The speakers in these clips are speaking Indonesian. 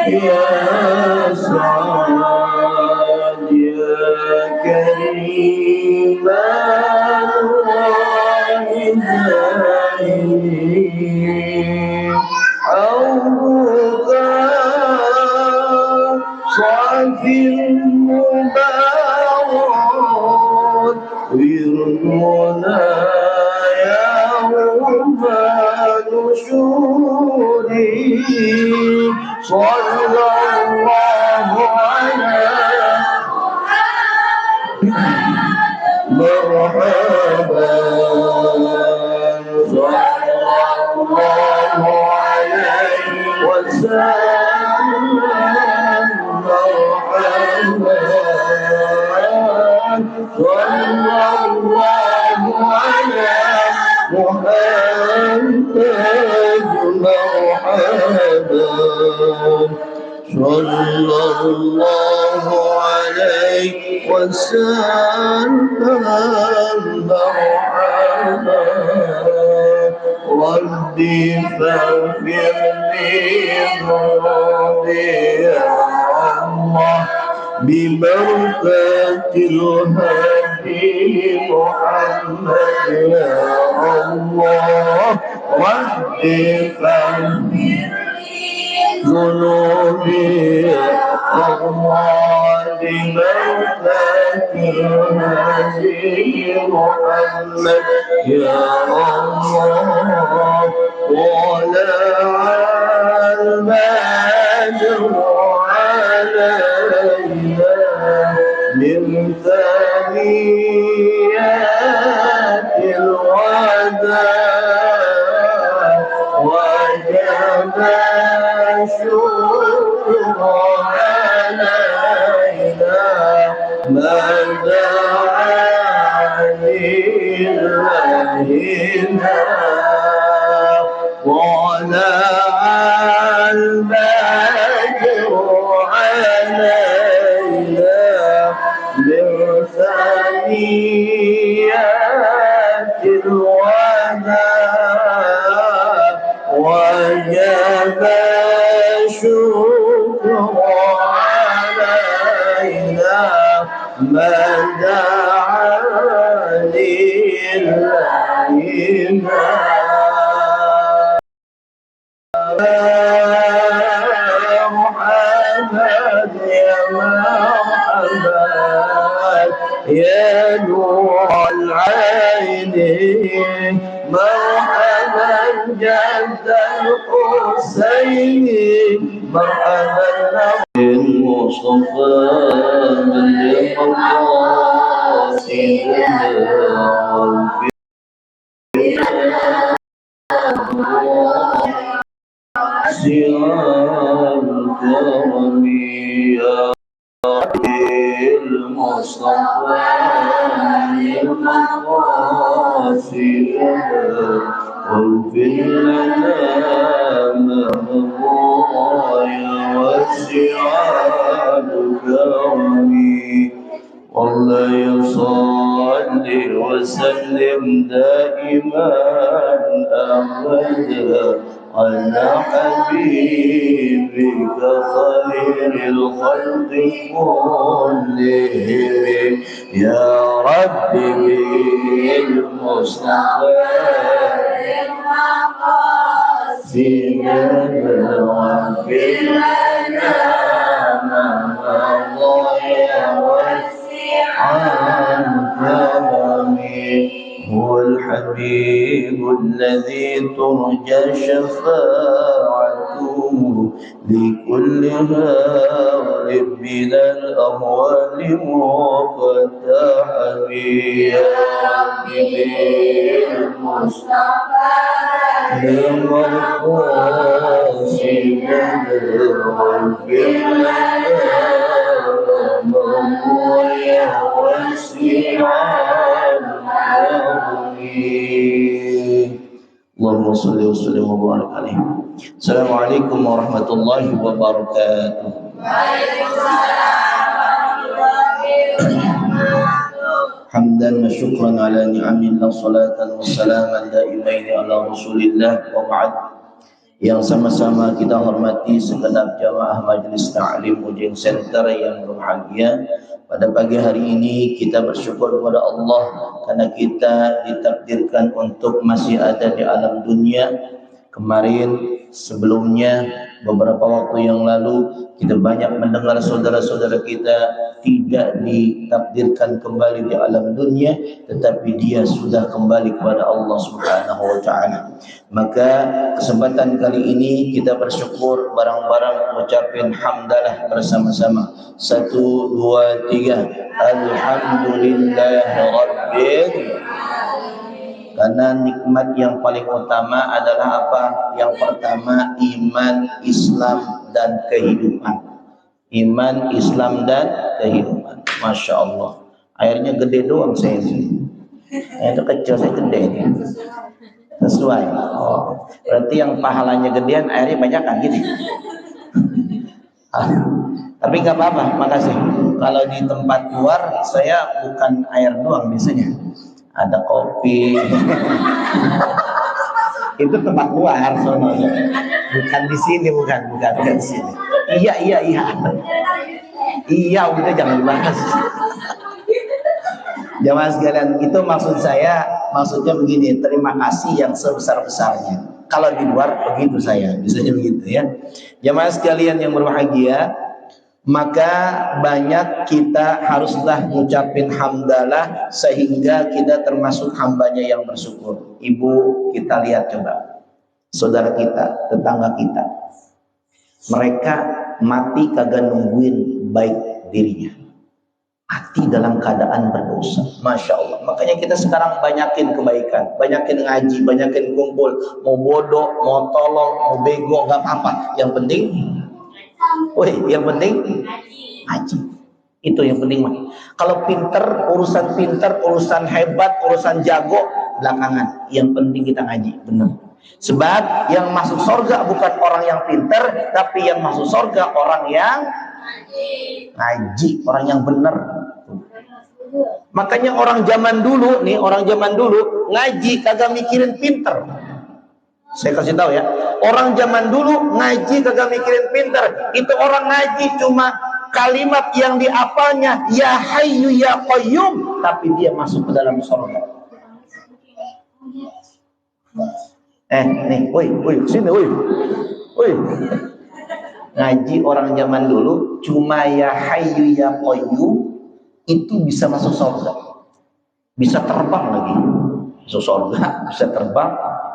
يا سعاد يا كريم الوالدين حوضك صافي المبارك ويرضونا يوم نشوري صلى الله على مرحبا صلى الله عليه وسلم مرحبا صلى الله على محمد مرحبا صلى الله عليه وسلم مرحبا ربي فاغفر لي ذنوبي يا الله ببركة الهدي محمد يا الله ربي فاغفر ذنوبي يا الله ببركة الهدي محمد يا الله طلع البدر علينا من ثنيات الوداع وجب الشكر علينا ما دعا لإلهنا طلع البدر علينا من ثنيات الوداع وجب الشكر علينا ما دعا لإلهنا محمد يا مرحبا يا نور العين مرحبا جد الحسين مرحبا المصطفى سيار الكرم يا المصطفى المقاصد واغفر لنا ما مضى يا واسع الكرم والله يصلي وسلم دائما أبدا على حبيبك خير الخلق كلهم يا رب بالمصطفى سيدنا واغفر لنا ما مضى يا واسع الكرم هو الحبيب الذي ترجى شفاعته لكل هارب من الأهوال مقتحم يا رب بالمصطفى المقاصد واغفر لنا يا واسع اللهم صل وسلم وبارك عليه. Assalamualaikum warahmatullahi wabarakatuh. Hamdan wa syukran ala ni'amillah salatan wa salaman daimaini ala rasulillah wa ba'd. yang sama-sama kita hormati segenap jamaah Majelis Ta'lim Ujin Center yang berbahagia. Pada pagi hari ini kita bersyukur kepada Allah karena kita ditakdirkan untuk masih ada di alam dunia. Kemarin sebelumnya beberapa waktu yang lalu kita banyak mendengar saudara-saudara kita tidak ditakdirkan kembali di alam dunia, tetapi dia sudah kembali kepada Allah Subhanahu wa taala. Maka kesempatan kali ini kita bersyukur bareng-bareng mengucapkan hamdalah bersama-sama. 1 2 3 Alhamdulillahirabbil. Karena nikmat yang paling utama adalah apa? Yang pertama iman, Islam dan kehidupan. Iman, Islam dan kehidupan. Masya Allah. Airnya gede doang saya ini. Itu kecil, saya gede ini. Sesuai. Oh, berarti yang pahalanya gedean airnya banyak kan gitu. Tapi nggak apa-apa, makasih. Kalau di tempat luar saya bukan air doang biasanya. Ada kopi. Itu tempat luar soalnya. Bukan di sini, bukan di sini. Iya. Iya, udah jangan dibahas. Jamaah sekalian, itu maksudnya begini, terima kasih yang sebesar-besarnya. Kalau di luar begitu saya, biasanya begitu ya. Jamaah sekalian yang berbahagia, maka banyak kita haruslah ngucapin hamdalah sehingga kita termasuk hambanya yang bersyukur. Ibu, kita lihat coba saudara kita, tetangga kita, mereka mati kagak nungguin baik dirinya, mati dalam keadaan berdosa. Masya Allah. Makanya kita sekarang banyakin kebaikan, banyakin ngaji, banyakin kumpul. Mau bodoh, mau tolong, mau bego, gak apa-apa. Yang penting ngaji. Itu yang penting mah. Kalau urusan urusan hebat, urusan jago belakangan. Yang penting kita ngaji, benar. Sebab yang masuk surga bukan orang yang pintar, tapi yang masuk surga orang yang ngaji, orang yang benar. Makanya orang zaman dulu ngaji kagak mikirin pintar. Saya kasih tahu ya, orang zaman dulu ngaji kagak mikirin pintar. Itu orang ngaji cuma kalimat yang dihafalnya ya hayyu ya qayyum, tapi dia masuk ke dalam surga. Nih, woi, sini, woi. Ngaji orang zaman dulu cuma ya hayyu ya qayyum, itu bisa masuk surga. Bisa terbang lagi. Masuk surga, bisa terbang,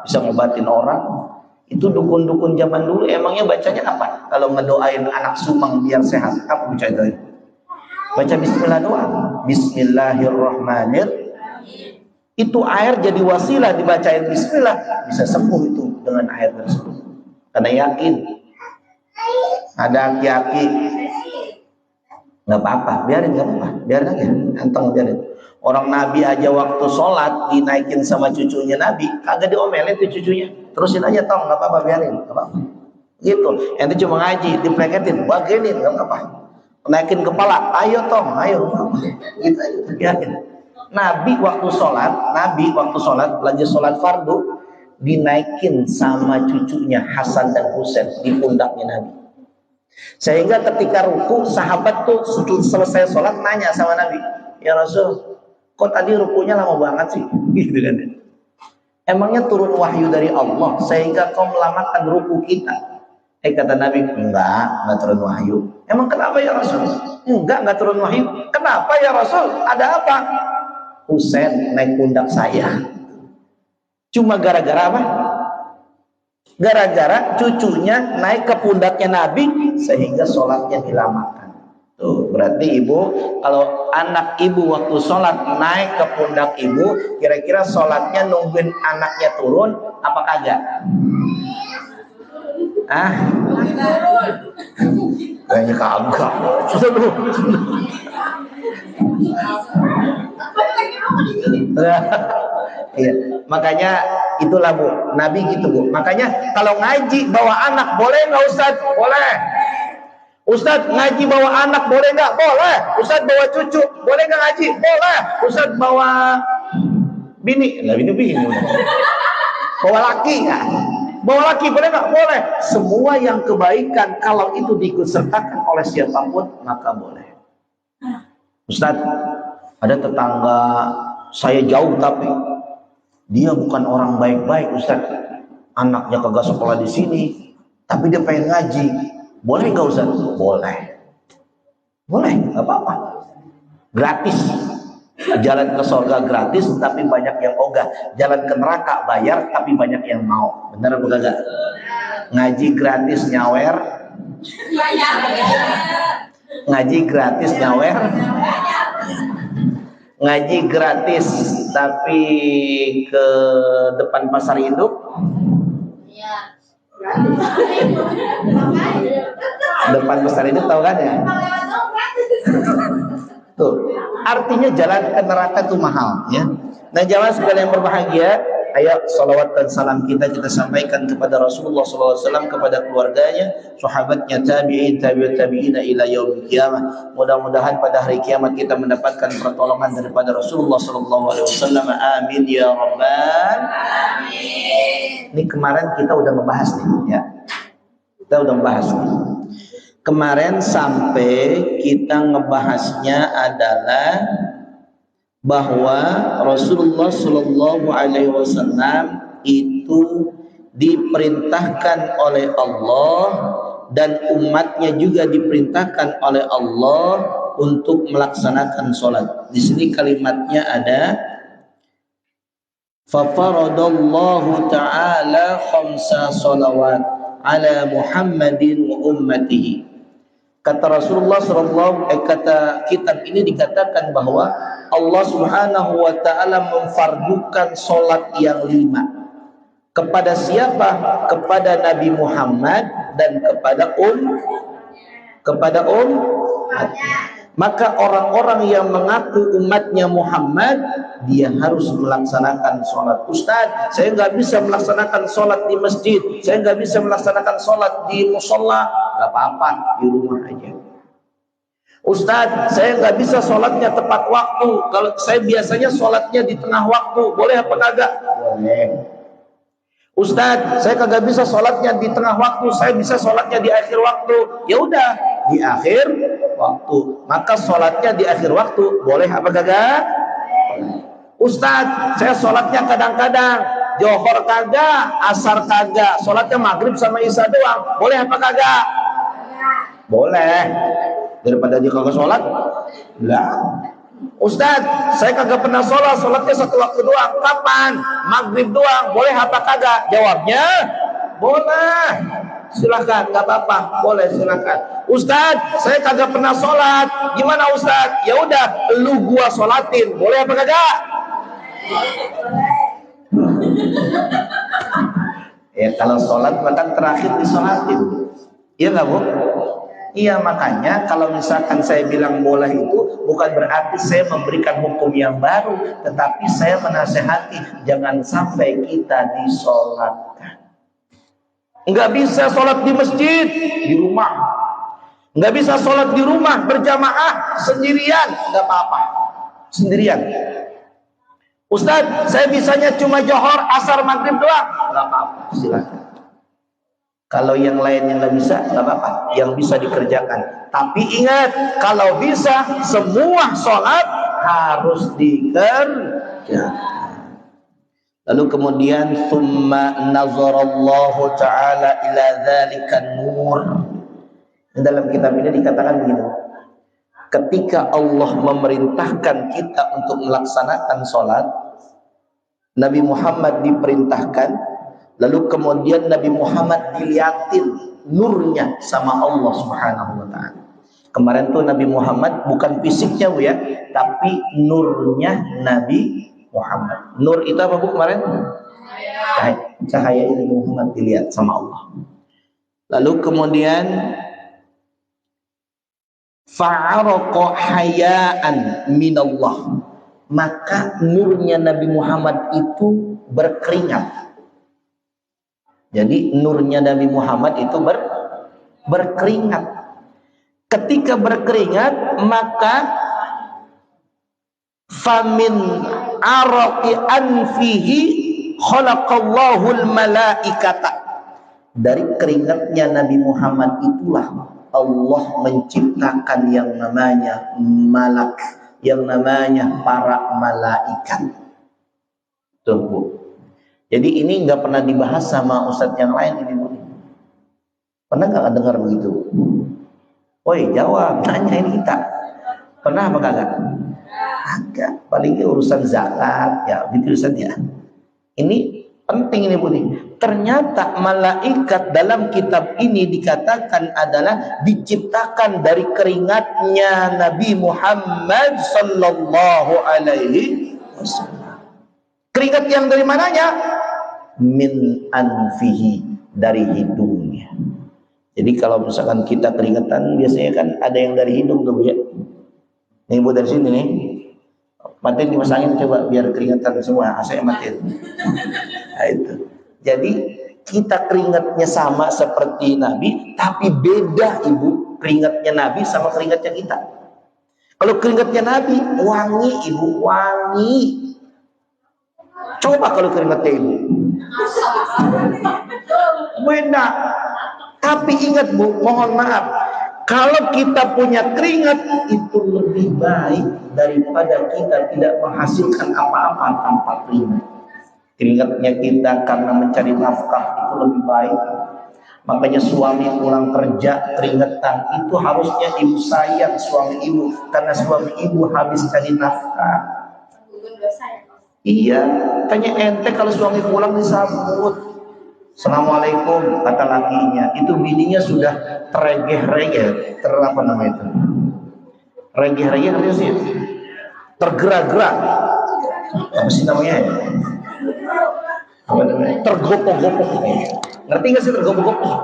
bisa ngobatin orang. Itu dukun-dukun zaman dulu emangnya bacanya apa? Kalau ngedoain anak sumang biar sehat, apa baca itu? Baca bismillah doang. Bismillahirrahmanirrahim. Itu air jadi wasilah, dibacain bismillah bisa sembuh itu dengan air tersebut. Karena yakin. Ada aki-aki nggak apa-apa, biarin aja, anteng biarin. Orang Nabi aja waktu sholat dinaikin sama cucunya Nabi, kagak diomelin tuh cucunya, terusin aja tong, nggak apa-apa, biarin, nggak apa-apa. Gitu, ente cuma ngaji, dipleketin, bagenin, nggak apa-apa. Naikin kepala, ayo tong, ayo, gitu aja, biarin. Nabi waktu sholat lagi sholat fardu, dinaikin sama cucunya Hasan dan Husain di pundaknya Nabi. Sehingga ketika ruku, sahabat tuh selesai sholat nanya sama Nabi, ya Rasul, kok tadi rukunya lama banget sih? Gitu kan? Emangnya turun wahyu dari Allah sehingga kau melamakan ruku kita? Kata Nabi, enggak turun wahyu. Emang kenapa ya Rasul? Enggak turun wahyu. Kenapa ya Rasul? Ada apa? Husain naik pundak saya. Cuma gara-gara apa? Gara-gara cucunya naik ke pundaknya Nabi sehingga sholatnya dilamakan. Tuh, berarti ibu, kalau anak ibu waktu sholat naik ke pundak ibu, kira-kira sholatnya nungguin anaknya turun apa kagak? Kayaknya kagak. Iya, makanya itulah Bu, Nabi gitu Bu. Makanya kalau ngaji bawa anak boleh nggak Ustaz? Boleh. Ustaz ngaji bawa anak boleh nggak? Boleh. Ustaz bawa cucu boleh nggak ngaji? Boleh. Ustaz bawa bini, nggak bini. Bawa laki nggak? Bawa laki boleh nggak? Boleh. Semua yang kebaikan kalau itu diikutsertakan oleh siapapun maka boleh. Ustaz, ada tetangga saya jauh tapi dia bukan orang baik-baik Ustaz. Anaknya kagak sekolah di sini, tapi dia pengen ngaji. Boleh nggak Ustaz? Boleh. Boleh, nggak apa-apa. Gratis. Jalan ke surga gratis, tapi banyak yang ogah. Jalan ke neraka bayar, tapi banyak yang mau. Benar apa kagak? Ngaji gratis nyawer. Ngaji gratis nyawer. Ngaji gratis, tapi ke depan pasar induk. Depan pasar induk tahu kan ya? Tuh, artinya jalan ke neraka itu mahal ya. Nah, jamaah sekalian yang berbahagia, ayo salawat dan salam kita sampaikan kepada Rasulullah SAW, kepada keluarganya, sahabatnya, tabi'in, tabi'ut tabi'ina ila yaumil qiyamah. Mudah-mudahan pada hari kiamat kita mendapatkan pertolongan daripada Rasulullah SAW. Amin ya rabbal alamin. Ini kemarin kita udah membahas nih ya. Kita udah membahas nih. Kemarin sampai kita ngebahasnya adalah bahwa Rasulullah Shallallahu Alaihi Wasallam itu diperintahkan oleh Allah dan umatnya juga diperintahkan oleh Allah untuk melaksanakan sholat. Di sini kalimatnya ada fafaradallahu ta'ala khamsa sholawat ala Muhammadin wa ummatihi. Kata Rasulullah kata kitab ini dikatakan bahwa Allah Subhanahu wa ta'ala memfardukan sholat yang 5. Kepada siapa? Kepada Nabi Muhammad dan kepada Maka orang-orang yang mengaku umatnya Muhammad, dia harus melaksanakan sholat. Ustaz, saya nggak bisa melaksanakan sholat di masjid, saya nggak bisa melaksanakan sholat di musola. Nggak apa-apa, di rumah aja. Ustaz, saya nggak bisa sholatnya tepat waktu. Kalau saya biasanya sholatnya di tengah waktu, boleh apa kagak? Boleh. Ustaz, saya kagak bisa sholatnya di tengah waktu, saya bisa sholatnya di akhir waktu. Ya udah, di akhir waktu. Maka sholatnya di akhir waktu, boleh apa kagak? Ustaz, saya sholatnya kadang-kadang Johor kagak, asar kagak, sholatnya maghrib sama isya doang, boleh apa kagak? Boleh. Daripada dia kagak sholat, lah. Ustaz, saya kagak pernah sholatnya satu waktu doang. Kapan? Maghrib doang. Boleh apa kagak? Jawabnya, boleh. Silakan, nggak apa-apa. Boleh, silakan. Ustaz, saya kagak pernah sholat. Gimana Ustaz? Ya udah, lu gua sholatin. Boleh apa kagak? Ya kalau sholat bahkan terakhir disolatin. Iya nggak Bu? Iya, makanya kalau misalkan saya bilang boleh itu bukan berarti saya memberikan hukum yang baru, tetapi saya menasehati jangan sampai kita disolatkan. Nggak bisa sholat di masjid, di rumah. Nggak bisa sholat di rumah berjamaah sendirian, nggak apa-apa, sendirian. Ustaz, saya bisanya cuma Johor, asar, maghrib doang, nggak apa-apa, silakan. Kalau yang lain yang nggak bisa, nggak apa-apa. Yang bisa dikerjakan. Tapi ingat, kalau bisa, semua sholat harus dikerjakan. Lalu kemudian, thumma nazarallahu ta'ala ila dzalikan nur. Dalam kitab ini dikatakan begini. Ketika Allah memerintahkan kita untuk melaksanakan sholat, Nabi Muhammad diperintahkan. Lalu kemudian Nabi Muhammad dilihatin nurnya sama Allah Subhanahu wa ta'ala. Kemarin tuh Nabi Muhammad bukan fisiknya Bu ya, tapi nurnya Nabi Muhammad. Nur itu apa Bu kemarin? Cahaya Nabi Muhammad dilihat sama Allah. Lalu kemudian fa'araqa hayaan minallah. Maka nurnya Nabi Muhammad itu berkeringat. Jadi nurnya Nabi Muhammad itu berkeringat. Ketika berkeringat, maka famin araqi anfihi khalaqallahul malaikata. Dari keringatnya Nabi Muhammad itulah Allah menciptakan yang namanya malak, yang namanya para malaikat. Tuh Bu. Jadi ini nggak pernah dibahas sama ustadz yang lain ini Bu. Pernah nggak dengar begitu? Woi jawab, tanya ini kita. Pernah apa kagak? Agak. Paling urusan zakat ya, gitu Ustaz ya. Ini penting ini Bu. Ternyata malaikat dalam kitab ini dikatakan adalah diciptakan dari keringatnya Nabi Muhammad sallallahu alaihi wasallam. Keringat yang dari mananya? Min anfihi, dari hidungnya. Jadi kalau misalkan kita keringetan biasanya kan ada yang dari hidung tuh Bu ya. Nih Bu dari sini nih. Matiin dipasangin coba biar keringetan semua, AC matiin. Nah, itu. Jadi kita keringatnya sama seperti Nabi, tapi beda Ibu keringatnya Nabi sama keringatnya kita. Kalau keringatnya Nabi wangi Ibu, wangi. Coba kalau keringatnya Ibu. Beda. Tapi ingat Bu, mohon maaf, kalau kita punya keringat itu lebih baik daripada kita tidak menghasilkan apa-apa tanpa keringat. Keringatnya kita karena mencari nafkah itu lebih baik. Makanya suami pulang kerja keringetan itu harusnya ibu sayang suami ibu, karena suami ibu habis cari nafkah. Iya, tanya ente kalau suami pulang disambut. Assalamualaikum kata lakinya, itu bininya sudah terregeh-regeh, apa namanya itu? Regeh-regeh apa sih? Tergerak-gerak. Apa sih namanya? Apa namanya? Tergopok-gopok. Ngerti nggak sih tergopok-gopok?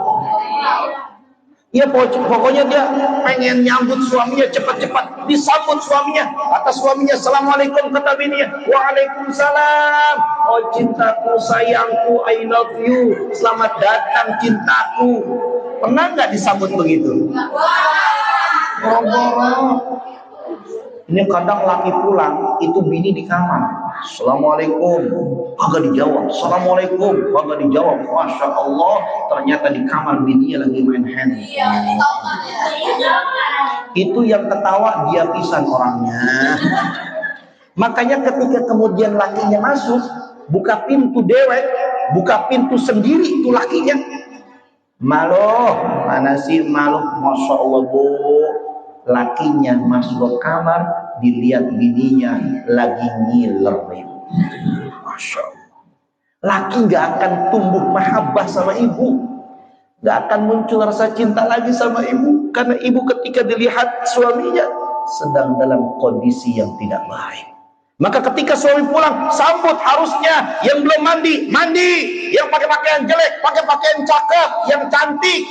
Iya, pokoknya dia pengen nyambut suaminya cepat-cepat, disambut suaminya. Kata suaminya, Assalamualaikum, kata bininya, Waalaikumsalam. Oh cintaku, sayangku, I love you. Selamat datang cintaku. Pernah nggak disambut begitu? Ini kadang laki pulang, itu bini di kamar. Assalamualaikum, kagak dijawab. Assalamualaikum, kagak dijawab. Masya Allah, ternyata di kamar bininya lagi main handphone. Itu yang ketawa dia pisan orangnya. Makanya ketika kemudian lakinya masuk, buka pintu dewek, buka pintu sendiri itu lakinya. Malu, mana sih malu? Masya Allah Bu. Lakinya masuk ke kamar, dilihat bininya lagi ngiler. Masya Allah. Laki gak akan tumbuh mahabbah sama ibu, gak akan muncul rasa cinta lagi sama ibu, karena ibu ketika dilihat suaminya sedang dalam kondisi yang tidak baik. Maka ketika suami pulang, sambut harusnya yang belum mandi, mandi, yang pakai pakaian jelek, pakai pakaian cakep, yang cantik.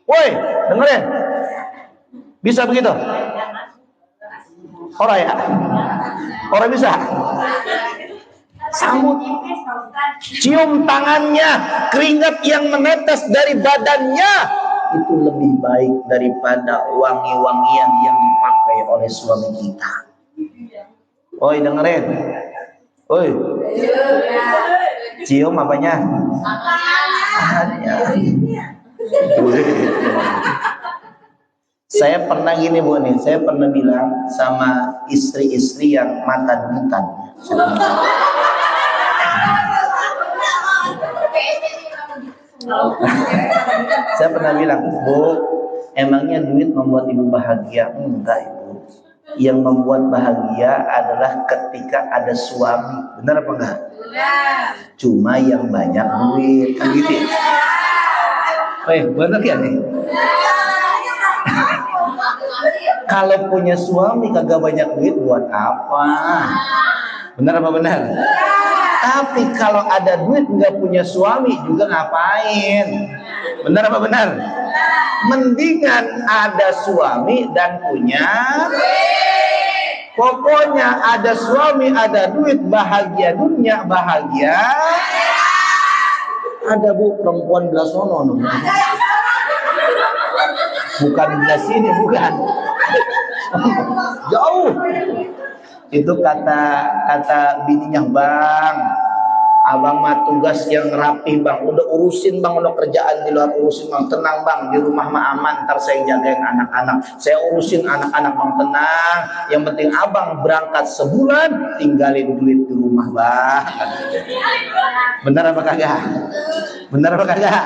Woi, dengerin. Bisa begitu? Orang ya? Orang bisa? Sambut. Cium tangannya, keringat yang menetes dari badannya itu lebih baik daripada wangi-wangian yang dipakai oleh suami kita. Oi, dengerin. Oi. Cium apanya? Saya pernah gini Bu nih, saya pernah bilang sama istri-istri yang mata duitan. Saya pernah bilang, Bu, emangnya duit membuat ibu bahagia? Enggak Ibu. Yang membuat bahagia adalah ketika ada suami. Benar apa enggak? Cuma yang banyak duit, kan gitu ya? Benar ya nih? Kalau punya suami kagak banyak duit buat apa? Benar apa benar? Tapi kalau ada duit nggak punya suami juga ngapain? Benar apa benar? Mendingan ada suami dan punya. Pokoknya ada suami, ada duit, bahagia dunia, bahagia. Ada Bu perempuan belah sono. Bukan belah sini, bukan. Jauh. Itu kata bininya, Bang, Abang mah tugas yang rapi bang, udah urusin bang, udah kerjaan di luar urusin bang, tenang bang, di rumah mah aman, ntar saya jagain anak-anak, saya urusin anak-anak bang, tenang, yang penting abang berangkat sebulan, tinggalin duit di rumah bang. Bener apa kagak? Bener apa kagak?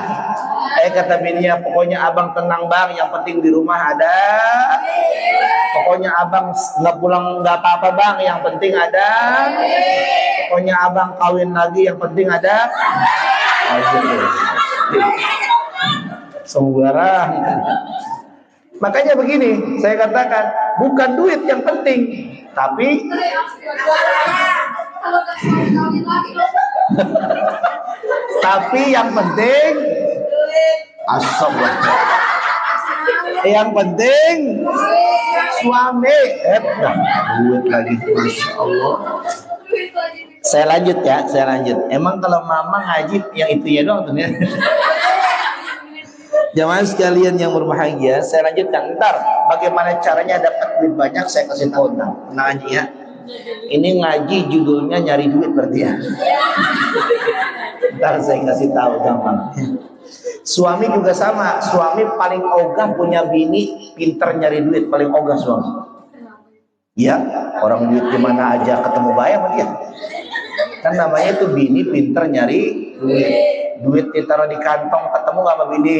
Kata bininya, pokoknya abang tenang bang, yang penting di rumah ada, pokoknya abang nggak pulang nggak apa-apa bang, yang penting ada, pokoknya abang kawin lagi yang penting ada. Sembarang. Makanya begini, saya katakan bukan duit yang penting, tapi tapi yang penting yang penting suami. Duit lagi, masya Allah. Saya lanjut ya, saya lanjut. Emang kalau mama ngaji yang itu ya dong tuh. Jamaah sekalian yang berbahagia, saya lanjutkan. Ntar bagaimana caranya dapat duit banyak saya kasih tahu ntar. Ngaji ya. Ini ngaji judulnya nyari duit berarti ya. Ntar saya kasih tahu gampang. Suami juga sama. Suami paling ogah punya bini pinter nyari duit, paling ogah suami. Ya, orang duit di mana aja ketemu bayar sama dia. Kan namanya itu bini pinter nyari duit. Duit ditaruh di kantong ketemu gak sama bini.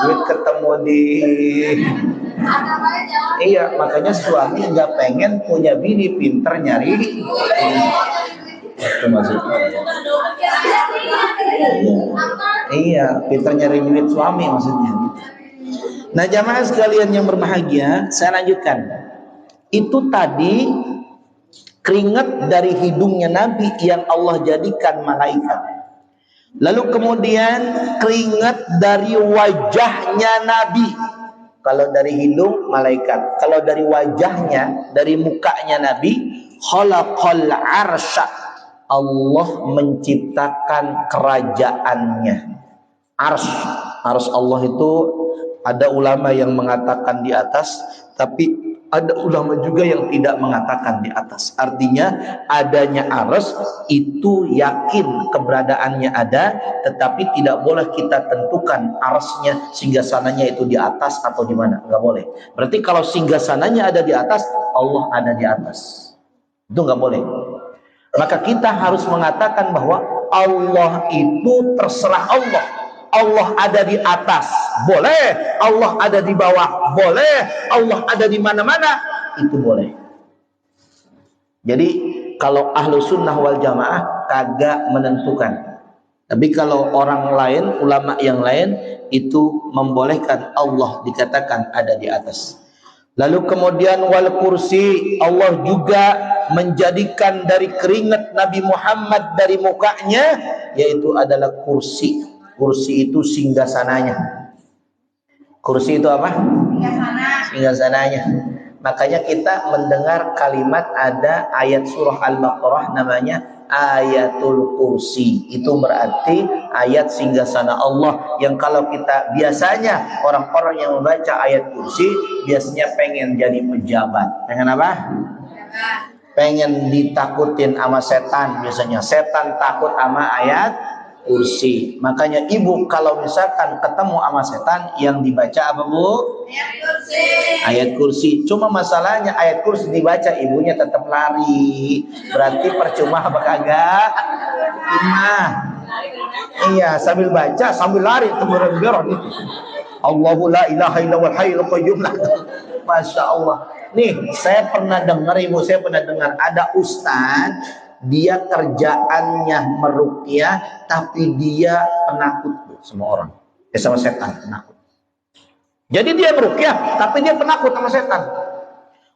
Duit ketemu di... Iya, makanya suami gak pengen punya bini pinter nyari itu maksudnya. Iya, pinter nyari duit suami maksudnya. Nah jamaah sekalian yang berbahagia, saya lanjutkan. Itu tadi keringat dari hidungnya Nabi yang Allah jadikan malaikat. Lalu kemudian keringat dari wajahnya Nabi. Kalau dari hidung malaikat, kalau dari wajahnya, dari mukanya Nabi, khalaqal arsya, Allah menciptakan kerajaannya. Ars Allah itu ada ulama yang mengatakan di atas, tapi ada ulama juga yang tidak mengatakan di atas. Artinya adanya ars itu yakin keberadaannya ada, tetapi tidak boleh kita tentukan arsnya singgasananya itu di atas atau di mana, nggak boleh. Berarti kalau singgasananya ada di atas, Allah ada di atas, itu nggak boleh. Maka kita harus mengatakan bahwa Allah itu terserah Allah. Allah ada di atas, boleh. Allah ada di bawah, boleh. Allah ada di mana-mana, itu boleh. Jadi kalau ahlu sunnah wal jamaah kagak menentukan. Tapi kalau orang lain, ulama yang lain, itu membolehkan Allah dikatakan ada di atas. Lalu kemudian wal kursi, Allah juga menjadikan dari keringat Nabi Muhammad dari mukanya, yaitu adalah kursi. Kursi itu singgasananya. Kursi itu apa? Singgasananya. Makanya kita mendengar kalimat, ada ayat surah Al-Baqarah namanya ayatul kursi. Itu berarti ayat singgasana Allah, yang kalau kita biasanya orang-orang yang membaca ayat kursi biasanya pengen jadi pejabat. Pengen apa? Pengen ditakutin sama setan. Biasanya setan takut sama ayat kursi. Makanya ibu kalau misalkan ketemu sama setan, yang dibaca apa bu? Ayat kursi. Ayat kursi. Cuma masalahnya ayat kursi dibaca, ibunya tetap lari. Berarti percuma apa kagak? Cuma. Iya, sambil baca sambil lari temurun-temurun itu. Allahu la ilaha illallahul hayyul qayyum. Masya Allah. Nih, saya pernah dengar, ibu saya pernah dengar ada ustaz, dia kerjaannya meruqyah, tapi dia penakut sama orang, sama setan, penakut. Jadi dia meruqyah, tapi dia penakut sama setan.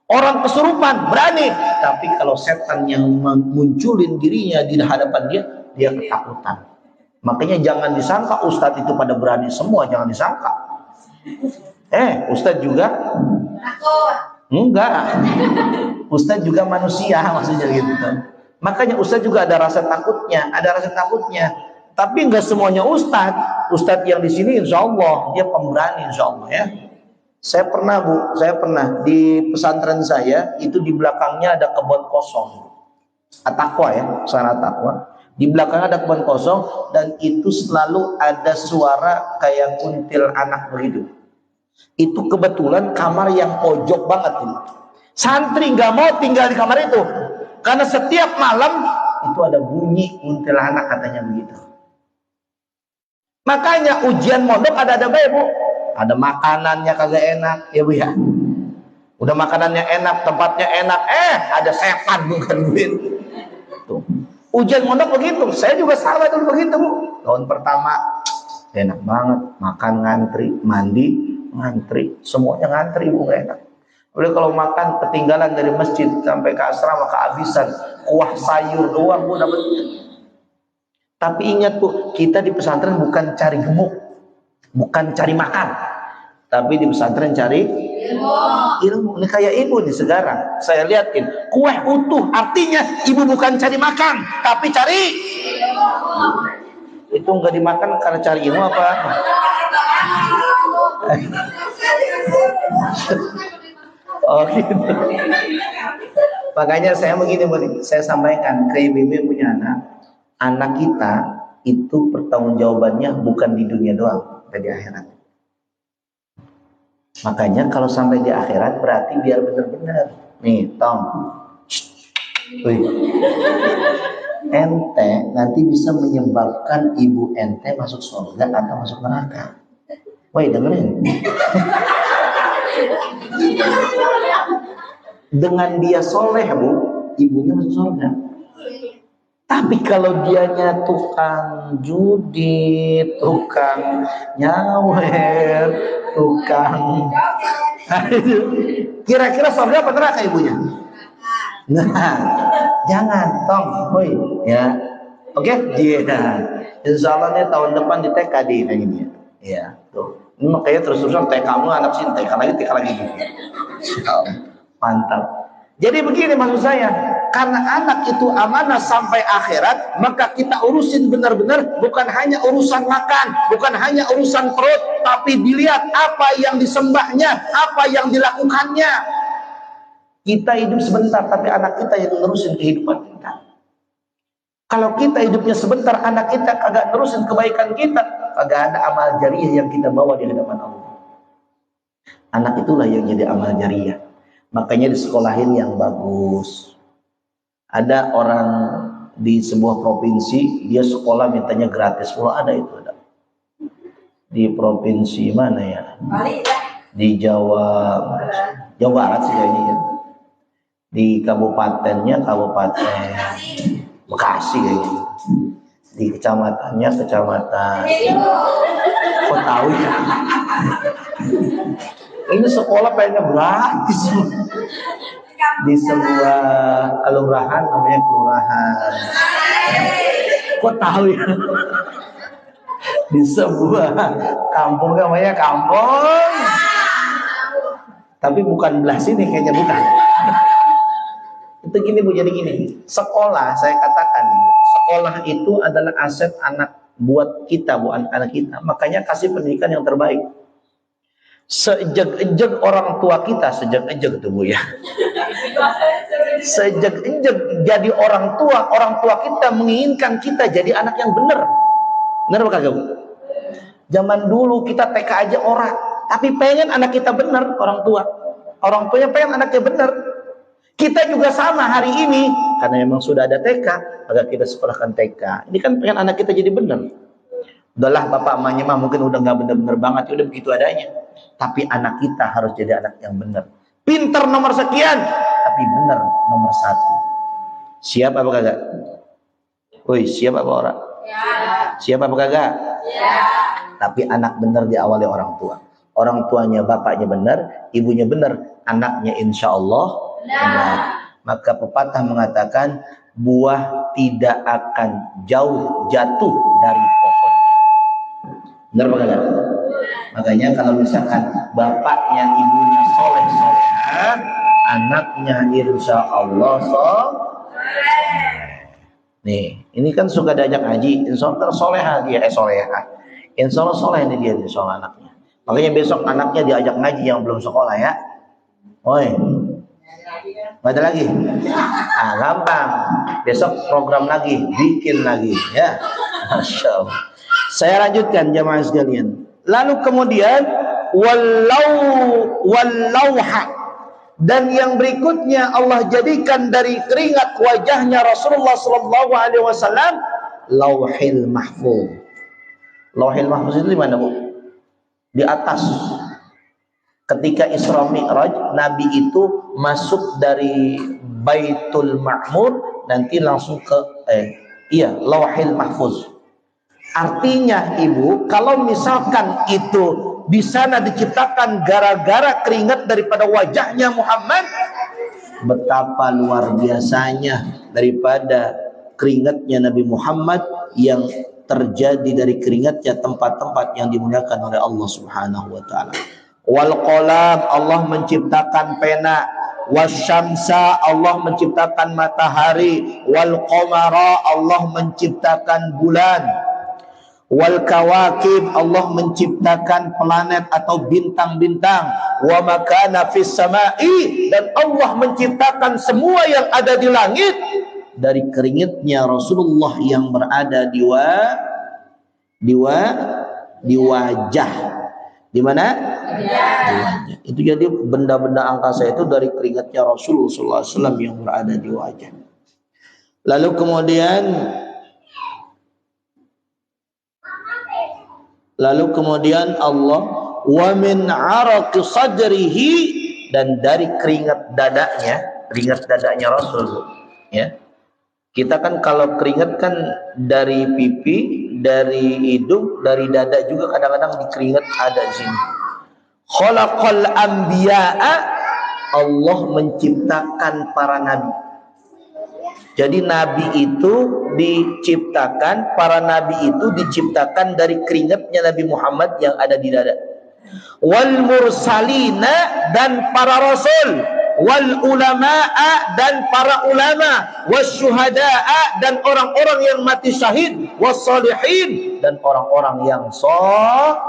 Orang kesurupan berani, tapi kalau setan yang munculin dirinya di hadapan dia, dia ketakutan. Makanya jangan disangka ustadz itu pada berani semua, jangan disangka. Ustadz juga takut? Enggak. Ustadz juga manusia, maksudnya gitu. Makanya ustadz juga ada rasa takutnya, Tapi enggak semuanya ustadz. Ustadz yang di sini insya Allah dia pemberani, insya Allah ya. Saya pernah di pesantren saya itu di belakangnya ada kebun kosong. At-Taqwa ya, pesantren At-Taqwa. Di belakang ada kebun kosong dan itu selalu ada suara kayak kuntil anak begitu. Itu kebetulan kamar yang pojok banget tuh. Santri nggak mau tinggal di kamar itu karena setiap malam itu ada bunyi kuntilanak katanya begitu. Makanya ujian mondok ada baik bu, ada makanannya kagak enak ya bu ya. Udah makanannya enak, tempatnya enak, ada setan bukan duit. Tuh. Ujian mondok begitu, saya juga sama dulu begitu bu. Tahun pertama enak banget, makan ngantri, mandi ngantri, semuanya ngantri bu, gak enak. Udah kalau makan ketinggalan dari masjid sampai ke asrama kehabisan, kuah sayur doang bu dapetnya. Tapi ingat bu, kita di pesantren bukan cari gemuk, bukan cari makan, tapi di pesantren cari ilmu. Ini kayak ibu nih sekarang saya liatin kue utuh, artinya ibu bukan cari makan tapi cari itu. Nggak dimakan karena cari ilmu apa? Oh gitu. Makanya saya begini, saya sampaikan ke ibu-ibu punya anak kita itu pertanggungjawabannya bukan di dunia doang, tapi di akhirat. Makanya kalau sampai di akhirat berarti biar benar-benar nih Tom, ente nanti bisa menyebabkan ibu ente masuk surga atau masuk neraka. Woi dengerin. Dengan dia soleh bu, ibunya masuk surga. Tapi kalau dianya tukang judi, tukang nyawer, tukang kira-kira surga apa neraka ibunya? Nah, jangan Tom, hoi ya. Oke, dia. Insya Allah nih tahun depan di TK di ini ya. Tuh. Ini makanya terus-terusan TK kamu anak sini TK lagi gitu. Mantap. Jadi begini maksud saya, karena anak itu amanah sampai akhirat, maka kita urusin benar-benar, bukan hanya urusan makan, bukan hanya urusan perut, tapi dilihat apa yang disembahnya, apa yang dilakukannya. Kita hidup sebentar, tapi anak kita yang nerusin kehidupan kita. Kalau kita hidupnya sebentar, anak kita kagak nerusin kebaikan kita, kagak ada amal jariah yang kita bawa di hadapan Allah. Anak itulah yang jadi amal jariah. Makanya disekolahin yang bagus. Ada orang di sebuah provinsi, dia sekolah mintanya gratis. Ada itu ada. Di provinsi mana ya? Di Jawa Barat sih kayaknya ya. Di kabupatennya Kabupaten Bekasi kayaknya. Di kecamatannya Kecamatan. Kok tahu ya? Ini sekolah pengennya gratis di sebuah kelurahan namanya kelurahan. Kok tahu ya? Di sebuah kampung namanya kampung. Tapi bukan belah sini kayaknya bukan. Itu gini bu, jadi gini. Sekolah saya katakan nih, sekolah itu adalah aset anak buat kita, buat anak kita. Makanya kasih pendidikan yang terbaik. Sejak orang tua kita, sejak itu bu ya. Sejak jadi orang tua kita menginginkan kita jadi anak yang benar. Benar apa kagak bu? Zaman dulu kita TK aja orang, tapi pengen anak kita benar orang tua. Orang tuanya pengen anaknya benar. Kita juga sama hari ini, karena memang sudah ada TK, maka kita sekolahkan TK. Ini kan pengen anak kita jadi benar. Udahlah bapak emaknya mah mungkin udah nggak benar-benar banget, udah begitu adanya. Tapi anak kita harus jadi anak yang benar. Pinter nomor sekian, tapi benar nomor 1. Siap apa kagak? Woi, siap apa orang? Ya. Siap apa kagak? Ya. Tapi anak benar diawali orang tua. Orang tuanya, bapaknya benar, ibunya benar, anaknya insya Allah benar. Maka pepatah mengatakan buah tidak akan jauh jatuh dari pohon. Benar apa kagak? Makanya kalau misalkan bapaknya, ibunya soleh-solehah, anaknya insya Allah nih, ini kan suka diajak ngaji, insya Allah solehah dia, solehah. Insya Allah soleh ini dia, insya Allah anaknya. Makanya besok anaknya diajak ngaji yang belum sekolah ya. Oi, Nggak ada lagi. Ah, gampang. Besok program lagi, bikin lagi, ya. Masya Allah. Saya lanjutkan jemaah sekalian. Lalu kemudian wallauha, dan yang berikutnya Allah jadikan dari keringat wajahnya Rasulullah sallallahu alaihi wasallam lauhil mahfuz. Lauhil mahfuz itu di mana, Bu? Di atas. Ketika Isra Mi'raj, Nabi itu masuk dari Baitul Ma'mur nanti langsung ke Lauhil Mahfuz. Artinya, Ibu, kalau misalkan itu di sana diciptakan gara-gara keringat daripada wajahnya Muhammad, betapa luar biasanya daripada keringatnya Nabi Muhammad yang terjadi dari keringatnya tempat-tempat yang dimuliakan oleh Allah Subhanahu wa taala. Wal qalam, Allah menciptakan pena. Wasyamsa, Allah menciptakan matahari. Wal qamara, Allah menciptakan bulan. Wal kawakib, Allah menciptakan planet atau bintang-bintang. Wa makana fis sama'i, dan Allah menciptakan semua yang ada di langit dari keringatnya Rasulullah yang berada di wajah. Di mana? Di wajah. Itu jadi benda-benda angkasa itu dari keringatnya Rasulullah SAW yang berada di wajah. Lalu kemudian Allah wa min araqi sadrihi, dan dari keringat dadanya Rasul, ya. Kita kan kalau keringat kan dari pipi, dari hidung, dari dada juga kadang-kadang di keringat ada di sini. Khalaqal anbiya'a, Allah menciptakan para nabi. Jadi nabi itu diciptakan, para nabi itu diciptakan dari keringatnya Nabi Muhammad yang ada di dada. Wal mursalina, dan para rasul. Wal ulama'a, dan para ulama. Wasyuhada'a, dan orang-orang yang mati syahid. Wassalihin, dan orang-orang yang saleh.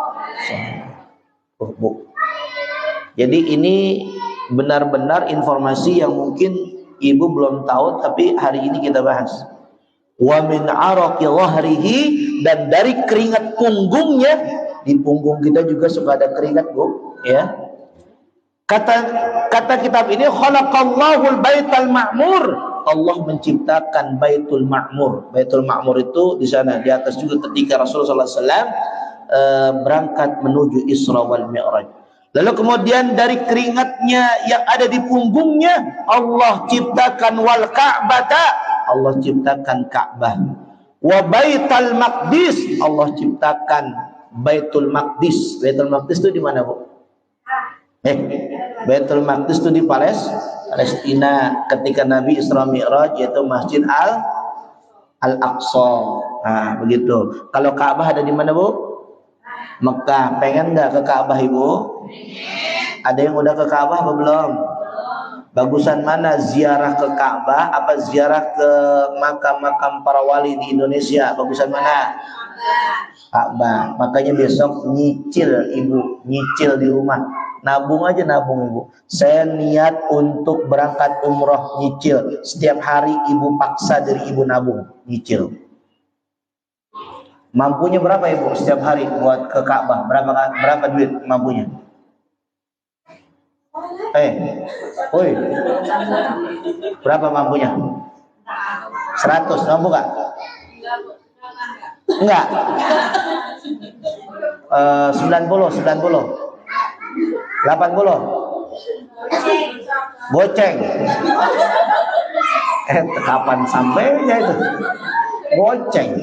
Jadi ini benar-benar informasi yang mungkin Ibu belum tahu, tapi hari ini kita bahas. Wa min araqi dhahrihi, dan dari keringat punggungnya, di punggung kita juga suka ada keringat, Bu, ya. Kata kitab ini, khalaqallahul baital ma'mur, Allah menciptakan Baitul Ma'mur. Baitul Ma'mur itu di sana di atas juga ketika Rasulullah SAW berangkat menuju Isra wal Mi'raj. Lalu kemudian dari keringatnya yang ada di punggungnya, Allah ciptakan wal Ka'bata, Allah ciptakan Ka'bah. Wa Baitul Maqdis, Allah ciptakan Baitul Maqdis. Baitul Maqdis itu di mana, Bu? Baitul Maqdis itu di Palestina ketika Nabi Isra Mi'raj, yaitu Masjid Al-Aqsa. Nah, begitu. Kalau Ka'bah ada di mana, Bu? Mekah. Pengen nggak ke Ka'bah, Ibu? Ada yang udah ke Ka'bah apa belum? Bagusan mana, ziarah ke Ka'bah apa ziarah ke makam-makam para wali di Indonesia? Bagusan mana? Ka'bah. Makanya besok nyicil, Ibu, nyicil di rumah. Nabung aja, nabung, Ibu. Saya niat untuk berangkat umroh, nyicil. Setiap hari Ibu paksa dari Ibu nabung, nyicil. Mampunya berapa, Ibu, setiap hari buat ke Ka'bah? Berapa duit mampunya? Woi, berapa mampunya? 100, mampu gak? Enggak. 90, 80, goceng. Kapan sampainya itu? Goceng.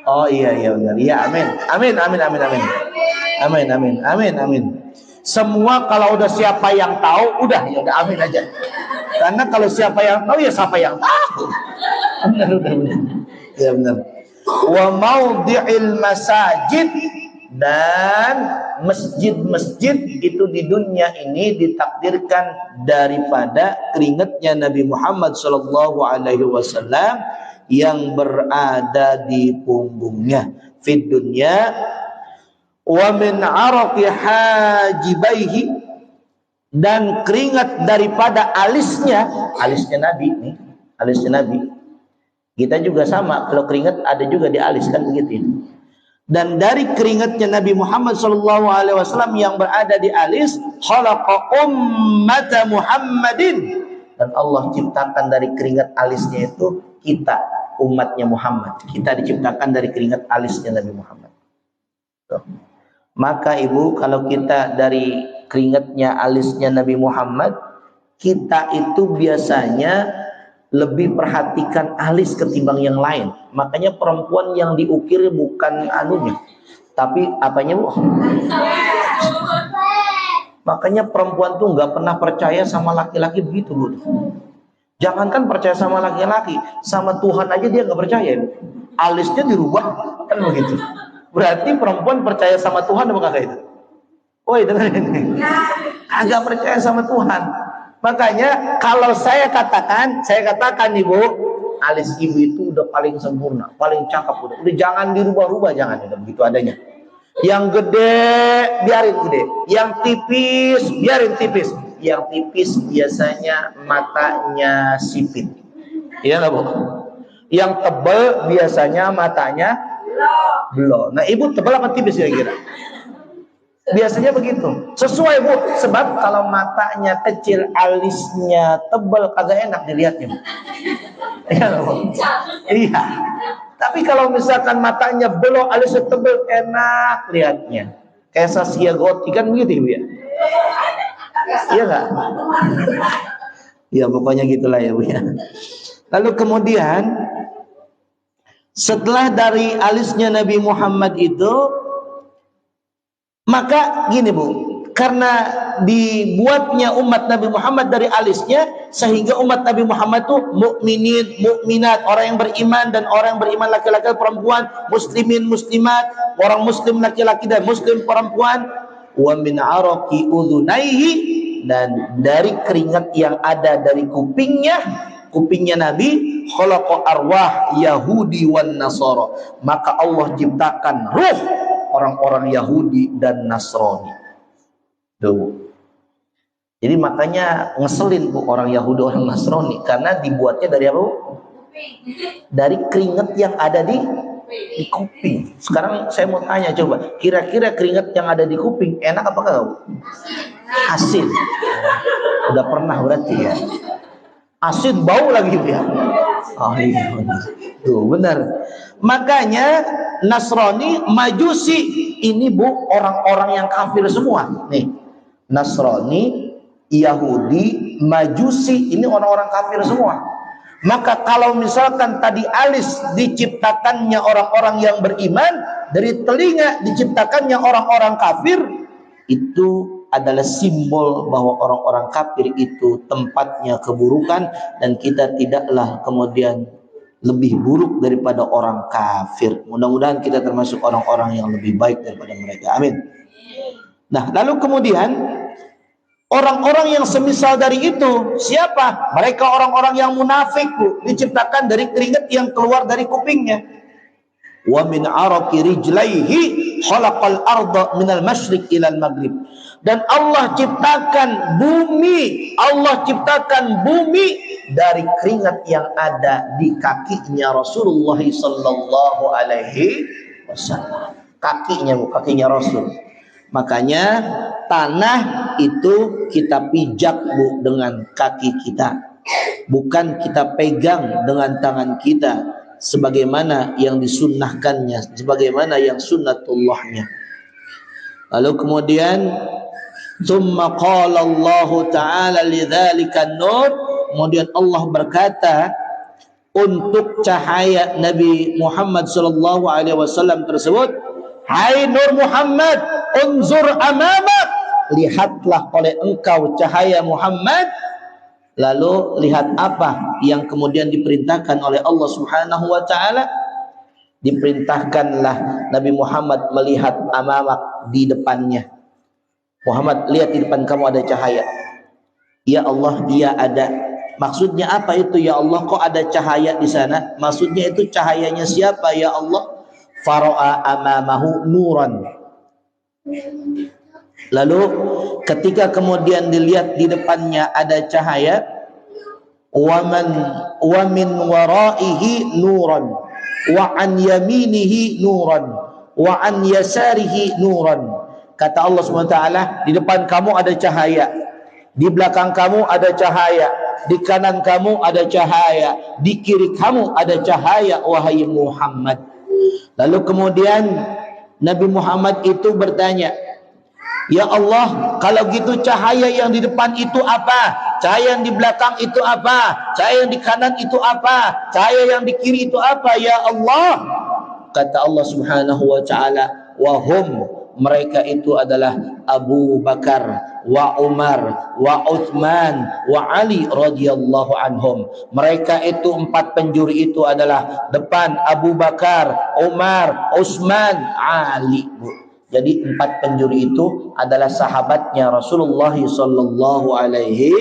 Oh iya benar. Iya, amin. Semua kalau udah siapa yang tahu, udah amin aja. Karena kalau siapa yang tahu, ya siapa yang tahu. Benar. Ya benar. Wa maudhi'il masajid, dan masjid-masjid itu di dunia ini ditakdirkan daripada keringatnya Nabi Muhammad sallallahu alaihi wasallam yang berada di punggungnya. Fid dunya wa min araqi hajibaihi, dan keringat daripada alisnya Nabi nih, alisnya Nabi. Kita juga sama, kalau keringat ada juga di alis kan begitu ya. Dan dari keringatnya Nabi Muhammad SAW yang berada di alis, khalaqa ummata Muhammadin, dan Allah ciptakan dari keringat alisnya itu kita, umatnya Muhammad. Kita diciptakan dari keringat alisnya Nabi Muhammad. Tuh. Maka ibu, kalau kita dari keringatnya alisnya Nabi Muhammad, kita itu biasanya lebih perhatikan alis ketimbang yang lain. Makanya perempuan yang diukir bukan anunya, tapi apanya bu? Makanya perempuan tuh nggak pernah percaya sama laki-laki begitu bu. Jangankan percaya sama laki-laki, sama Tuhan aja dia nggak percaya bu. Alisnya dirubah kan begitu. Berarti perempuan percaya sama Tuhan apa kagak itu? Woi dengerin ini. Agak percaya sama Tuhan. Makanya kalau saya katakan ibu, alis ibu itu udah paling sempurna, paling cakep udah jangan dirubah-rubah, jangan, udah begitu adanya. Yang gede biarin gede, yang tipis biarin tipis. Yang tipis biasanya matanya sipit, iya nggak bu? Yang tebal biasanya matanya belok. Nah ibu tebal apa tipis kira-kira? Biasanya begitu. Sesuai bu. Sebab kalau matanya kecil, alisnya tebal, kagak enak dilihatnya. Iya bu. Iya. Tapi kalau misalkan matanya belok, alisnya tebal, enak lihatnya. Kayak Saskia Gotik kan begitu bu ya. Iya nggak? Ya pokoknya gitulah ya bu ya. Lalu kemudian setelah dari alisnya Nabi Muhammad itu, maka gini bu, karena dibuatnya umat Nabi Muhammad dari alisnya, sehingga umat Nabi Muhammad itu mukminin, mukminat, orang yang beriman dan orang yang beriman laki-laki perempuan, muslimin, muslimat, orang muslim laki-laki dan muslim perempuan, wa min araqi udhunaihi, dan dari keringat yang ada dari kupingnya Nabi, khalaqa arwah Yahudi wan Nasara, maka Allah ciptakan ruh orang-orang Yahudi dan Nasrani. Tuh. Jadi makanya ngeselin bu orang Yahudi, orang Nasrani, karena dibuatnya dari apa bu? Dari keringat yang ada di kuping. Sekarang saya mau tanya coba, kira-kira keringat yang ada di kuping enak apa enggak bu? Asin. Udah pernah berarti ya. Asin bau lagi ya. Oh iya benar. Tuh benar. Makanya Nasrani, Majusi ini bu orang-orang yang kafir semua. Nih, Nasrani, Yahudi, Majusi ini orang-orang kafir semua. Maka kalau misalkan tadi alis diciptakannya orang-orang yang beriman, dari telinga diciptakannya orang-orang kafir, itu adalah simbol bahwa orang-orang kafir itu tempatnya keburukan, dan kita tidaklah kemudian lebih buruk daripada orang kafir. Mudah-mudahan kita termasuk orang-orang yang lebih baik daripada mereka. Amin. Nah, lalu kemudian orang-orang yang semisal dari itu siapa? Mereka orang-orang yang munafik, bu, diciptakan dari keringat yang keluar dari kupingnya. Wa min araqi rijlaihi khalaqal arda minal masyriq ilal maghrib. Dan Allah ciptakan bumi dari keringat yang ada di kakinya Rasulullah sallallahu alaihi wasallam. Kakinya Rasul. Makanya tanah itu kita pijak bu dengan kaki kita, bukan kita pegang dengan tangan kita sebagaimana yang disunnahkannya, sebagaimana yang sunnatullahnya. Lalu kemudian tsumma qala Allah taala lidzalika nur, kemudian Allah berkata untuk cahaya Nabi Muhammad sallallahu alaihi wasallam tersebut, hai Nur Muhammad, unzur amamak, lihatlah oleh engkau cahaya Muhammad. Lalu lihat apa yang kemudian diperintahkan oleh Allah Subhanahu wa taala? Diperintahkanlah Nabi Muhammad melihat amamak, di depannya. Muhammad, lihat di depan kamu ada cahaya. Ya Allah, iya ada. Maksudnya apa itu ya Allah? Kok ada cahaya di sana? Maksudnya itu cahayanya siapa ya Allah? Fara'a amamahu nuran. Lalu ketika kemudian dilihat di depannya ada cahaya, wa min waraihi nuran wa an yaminihi nuran wa an yasarihi nuran. Kata Allah SWT, di depan kamu ada cahaya, di belakang kamu ada cahaya, di kanan kamu ada cahaya, di kiri kamu ada cahaya, wahai Muhammad. Lalu kemudian Nabi Muhammad itu bertanya, ya Allah, kalau gitu cahaya yang di depan itu apa? Cahaya yang di belakang itu apa? Cahaya yang di kanan itu apa? Cahaya yang di kiri itu apa? Ya Allah. Kata Allah Subhanahu wa taala, wa hum, mereka itu adalah Abu Bakar, wa Umar, wa Uthman, wa Ali radhiyallahu anhum. Mereka itu empat penjuri itu adalah depan Abu Bakar, Umar, Utsman, Ali. Jadi empat penjuri itu adalah sahabatnya Rasulullah sallallahu alaihi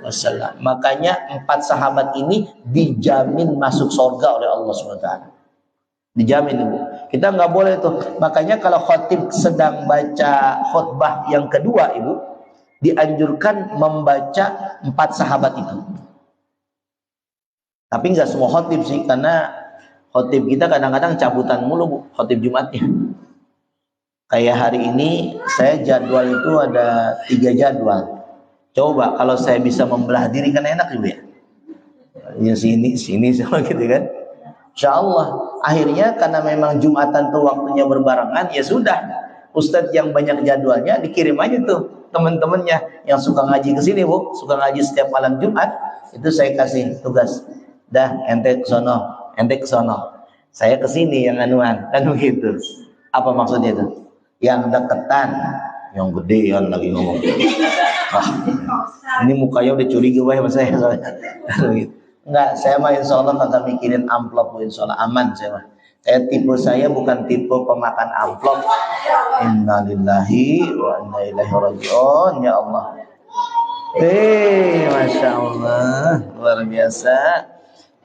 wasallam. Makanya empat sahabat ini dijamin masuk surga oleh Allah SWT. Dijamin, Ibu. Kita nggak boleh tuh. Makanya kalau khatib sedang baca khutbah yang kedua, Ibu, dianjurkan membaca empat sahabat itu. Tapi nggak semua khatib sih, karena khatib kita kadang-kadang cabutan mulu, Bu, khatib Jumatnya. Kayak hari ini saya jadwal itu ada 3 jadwal. Coba kalau saya bisa membelah diri kan enak Ibu ya. Ya sini sama gitu kan. Insyaallah akhirnya karena memang Jumatan tuh waktunya berbarengan, ya sudah. Ustadz yang banyak jadwalnya dikirim aja tuh teman-temannya yang suka ngaji ke sini, Bu, suka ngaji setiap malam Jumat, itu saya kasih tugas. Dah ente ke sono, ente ke sono. Saya ke sini yang anuan, kan begitu. Apa maksudnya itu? Yang deketan, yang gedean lagi ngomong. Ini mukanya udah curiga sama saya soalnya. Enggak, saya mah insya Allah kagak mikirin amplop, insya Allah aman saya mah. Tipe saya bukan tipe pemakan amplop. Innalillahi wa inna ilaihi raji'un, ya Allah. Masya Allah, luar biasa.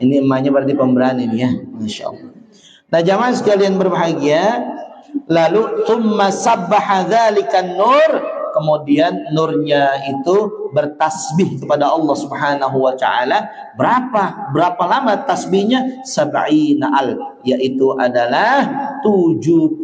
Ini emaknya berarti pemberani nih ya, Masya Allah. Nah jamaah sekalian berbahagia. Lalu thumma sabbaha dzalikan nur, kemudian nurnya itu bertasbih kepada Allah Subhanahu wa taala. Berapa lama tasbihnya? 70 al, yaitu adalah 70.000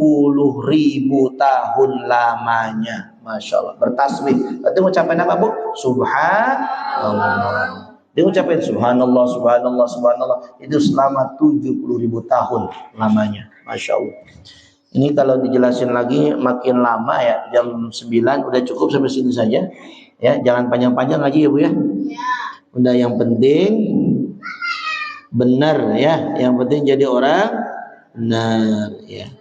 tahun lamanya. Masya Allah, bertasbih. Berarti ngucapin apa, Bu? Subhanallah. Dia ngucapin subhanallah, subhanallah, subhanallah. Itu selama 70.000 tahun lamanya. Masya Allah. Ini kalau dijelasin lagi makin lama ya, jam 9 udah cukup sampai sini saja. Ya, jangan panjang-panjang lagi ya Bu ya. Udah, yang penting benar ya, yang penting jadi orang benar ya.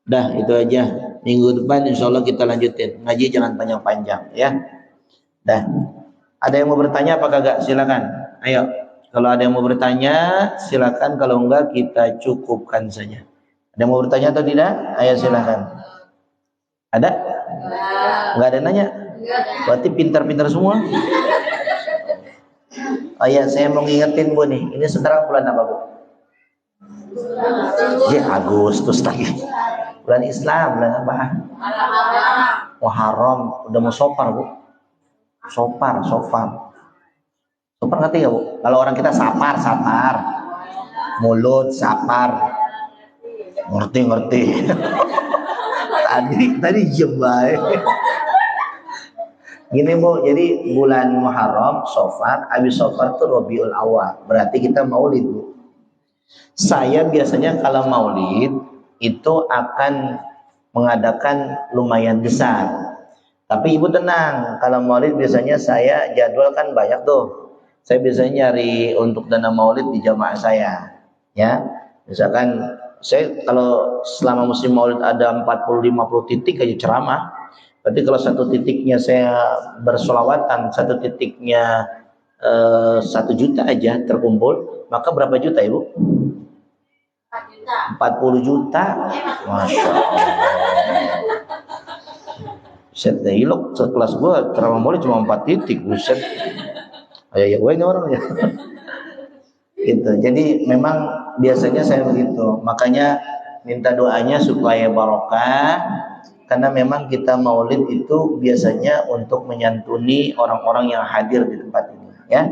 Dah itu aja. Minggu depan insyaallah kita lanjutin. Ngaji jangan panjang-panjang ya. Dah. Ada yang mau bertanya apa kagak? Silakan. Ayo. Kalau ada yang mau bertanya silakan, kalau enggak kita cukupkan saja. Ada yang mau bertanya atau tidak? Ayo silakan. Ada? Enggak ada yang nanya? Berarti pintar-pintar semua. Oh iya, saya mau ngingetin Bu nih. Ini sekarang bulan apa Bu? Ya Agustus lagi. Bulan Islam, bulan apa? Muharram. Udah mau sopar Bu. Sopar. Sopar ngerti ya Bu? Kalau orang kita sapar. Mulut, sapar. Ngerti. tadi diem baik. Gini Bu, jadi bulan Muharram, Sofar, habis Sofar itu Rabiul Awal. Berarti kita maulid Bu. Saya biasanya kalau maulid itu akan mengadakan lumayan besar. Tapi Ibu tenang, kalau maulid biasanya saya jadwal kan banyak tuh. Saya biasanya nyari untuk dana maulid di jamaah saya. Ya, misalkan saya kalau selama musim maulid ada 40-50 titik aja ceramah. Berarti kalau satu titiknya saya bersolawatan, satu titiknya 1 juta aja terkumpul, maka berapa juta Ibu? 40 juta. Masya Allah. Set ilok sekelas gua ceramah maulid cuma 4 titik, buset. Ya gue ini orangnya. Gitu. Jadi memang biasanya saya begitu. Makanya minta doanya supaya barokah, karena memang kita maulid itu biasanya untuk menyantuni orang-orang yang hadir di tempat ini ya.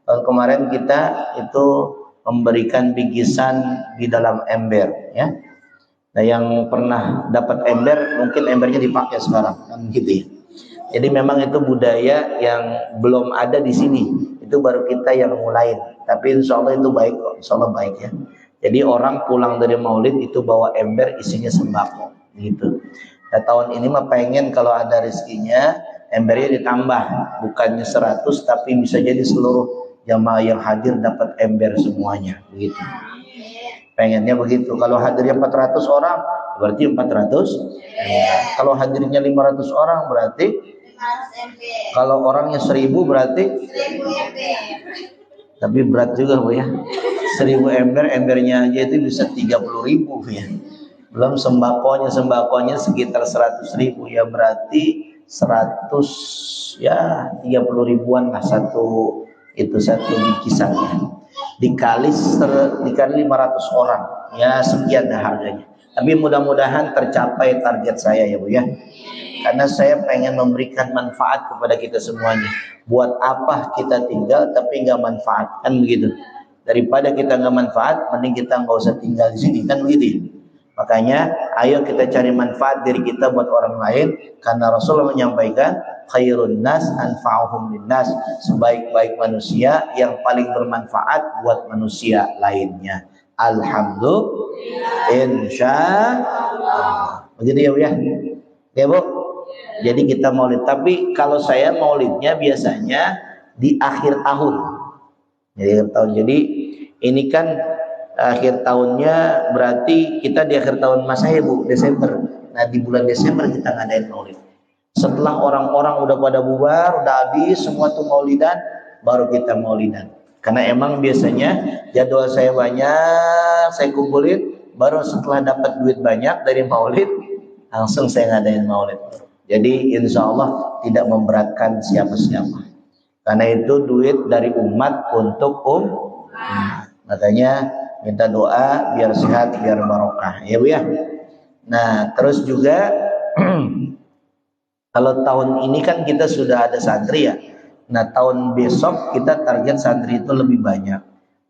Tahun kemarin kita itu memberikan bingkisan di dalam ember ya. Nah yang pernah dapat ember mungkin embernya dipakai sekarang kan gitu ya. Jadi memang itu budaya yang belum ada di sini. Itu baru kita yang mulai. Tapi insya Allah itu baik kok, insya Allah baik ya. Jadi orang pulang dari maulid itu bawa ember isinya sembako gitu. Nah tahun ini mah pengen kalau ada rezekinya embernya ditambah, bukannya 100 tapi bisa jadi seluruh jamaah yang hadir dapat ember semuanya begitu. Pengennya begitu. Kalau hadirnya 400 orang berarti 400. Kalau hadirnya 500 orang berarti, kalau orangnya 1000 berarti 1000 ember. Tapi berat juga Bu ya. 1000 ember, embernya aja itu bisa 30.000 ya. Belum sembakonya sekitar 100.000 ya, berarti 100 ya 30.000-an lah satu bingkisannya. Dikali 500 orang ya sekian dah harganya. Tapi mudah-mudahan tercapai target saya ya Bu ya. Karena saya pengen memberikan manfaat kepada kita semuanya. Buat apa kita tinggal tapi nggak manfaat kan begitu. Daripada kita nggak manfaat, mending kita nggak usah tinggal di sini kan begitu. Makanya ayo kita cari manfaat diri kita buat orang lain, karena Rasulullah menyampaikan khairun nas anfa'uhum linnas, sebaik-baik manusia yang paling bermanfaat buat manusia lainnya. Alhamdulillah, insyaallah. Begitu ya Bu ya. Ya Bu. Jadi kita maulid, tapi kalau saya maulidnya biasanya di akhir tahun. Jadi ini kan akhir tahunnya berarti kita di akhir tahun Masehi Bu, Desember. Nah di bulan Desember kita ngadain maulid. Setelah orang-orang udah pada bubar, udah habis semua tuh maulidan, baru kita maulidan. Karena emang biasanya jadwal saya banyak, saya kumpulin, baru setelah dapat duit banyak dari maulid, langsung saya ngadain maulid. Jadi insya Allah tidak memberatkan siapa-siapa. Karena itu duit dari umat untuk umat. Makanya minta doa biar sehat, biar barokah ya Bu ya. Nah terus juga kalau tahun ini kan kita sudah ada santri ya. Nah tahun besok kita target santri itu lebih banyak.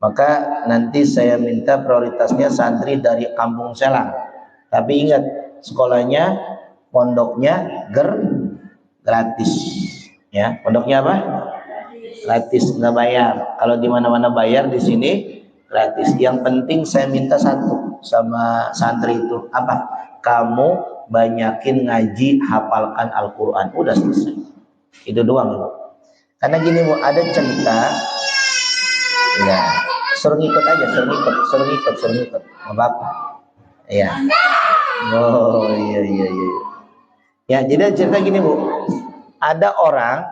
Maka nanti saya minta prioritasnya santri dari Kampung Selang. Tapi ingat sekolahnya, pondoknya gratis ya. Pondoknya apa? Gratis, nggak bayar. Kalau di mana-mana bayar, di sini gratis. Yang penting saya minta satu sama santri itu apa? Kamu banyakin ngaji, hafalkan Al-Quran. Udah selesai. Itu doang Bu. Karena gini Bu, ada cerita. Ya, suruh ngikut aja, suruh ngikut. Nggak apa-apa. Ya. Oh iya. Ya jadi cerita gini Bu. Ada orang,